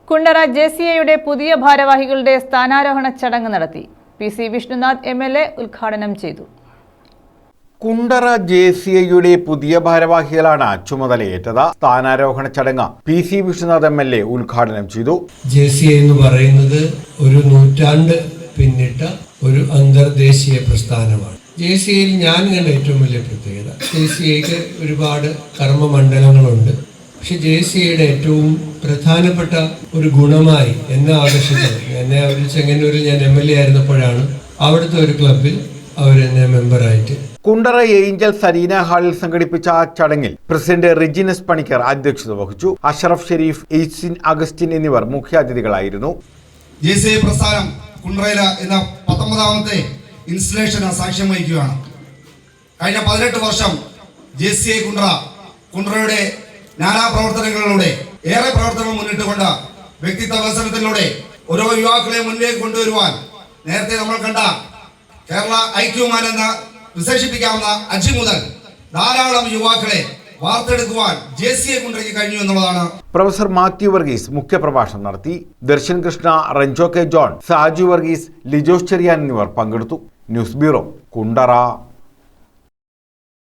കുണ്ടറ ജെസിഎയുടെ പുതിയ ഭാരവാഹികളുടെ സ്ഥാനാരോഹണ ചടങ്ങ് നടത്തി. PC വിഷ്ണുനാഥ് MLA ഉദ്ഘാടനം ചെയ്തു. കുണ്ടറ ജെസിഎയുടെ പുതിയ ഭാരവാഹികളാണ് ചുമതലയേറ്റത്. സ്ഥാനാരോഹണ ചടങ്ങ് PC വിഷ്ണുനാഥ് MLA ഉദ്ഘാടനം ചെയ്തു. ജെസിഎ എന്ന് പറയുന്നത് ഒരു നൂറ്റാണ്ട് പിന്നിട്ട ഒരു അന്തർദേശീയ പ്രസ്ഥാനമാണ്. ജെസിഎയിൽ ഞാൻ കണ്ട ഏറ്റവും വലിയ പ്രത്യേകത, ജെസിഎക്ക് ഒരുപാട് കർമ്മമണ്ഡലങ്ങളുണ്ട്. പക്ഷെ ജെസിഎയുടെ ഏറ്റവും പ്രധാനപ്പെട്ട ഒരു ഗുണമായി എന്നെ ആകർഷിച്ചത്, എന്നെ അവർ ചെങ്ങന്നൂരിൽ ഞാൻ MLA ആയിരുന്നപ്പോഴാണ് അവിടുത്തെ ഒരു ക്ലബിൽ അവരെന്നെ മെമ്പറായിട്ട്. കുണ്ടറ ഏഞ്ചൽ സരീന ഹാളിൽ സംഘടിപ്പിച്ച ചടങ്ങിൽ പ്രസിഡന്റ് റിജിനസ് പണിക്കർ അധ്യക്ഷത വഹിച്ചു. അഷറഫ് ഷെരീഫ്, എയ്സിൻ അഗസ്റ്റിൻ എന്നിവർ മുഖ്യാതിഥികളായിരുന്നു. ജെസിഎ പ്രസ്ഥാനം കുണ്ടറയില എന്ന 19ാമത്തെ ഇൻസ്റ്റലേഷന് സാക്ഷ്യം വഹിക്കുകയാണ്. കഴിഞ്ഞ 18 വർഷം ജെസിഎ കുണ്ടറയുടെ നാനാ പ്രവർത്തനങ്ങളിലൂടെ ഏറെ പ്രവർത്തനങ്ങൾ മുന്നിട്ടുകൊണ്ട് വ്യക്തിത്വ വികസനത്തിലൂടെ ഓരോ യുവാക്കളെ മുന്നിലേക്ക് കൊണ്ടുവരുവാൻ നേരത്തെ നമ്മൾ കണ്ട കേരള ഐക്യമാൻ എന്ന് വിശേഷിപ്പിക്കാവുന്ന അജി മുതൽ ധാരാളം യുവാക്കളെ വാർത്തെടുക്കുവാൻ ജെസിഎ കുണ്ടറയ്ക്ക് കഴിഞ്ഞു എന്നുള്ളതാണ്. പ്രൊഫസർ മാത്യു വർഗീസ് മുഖ്യപ്രഭാഷണം നടത്തി. ദർശൻ കൃഷ്ണ, റെഞ്ചോ കെ ജോൺ, സാജു വർഗീസ്, ലിജോസ് ചെറിയാൻ എന്നിവർ പങ്കെടുത്തു. News bureau, Kundara.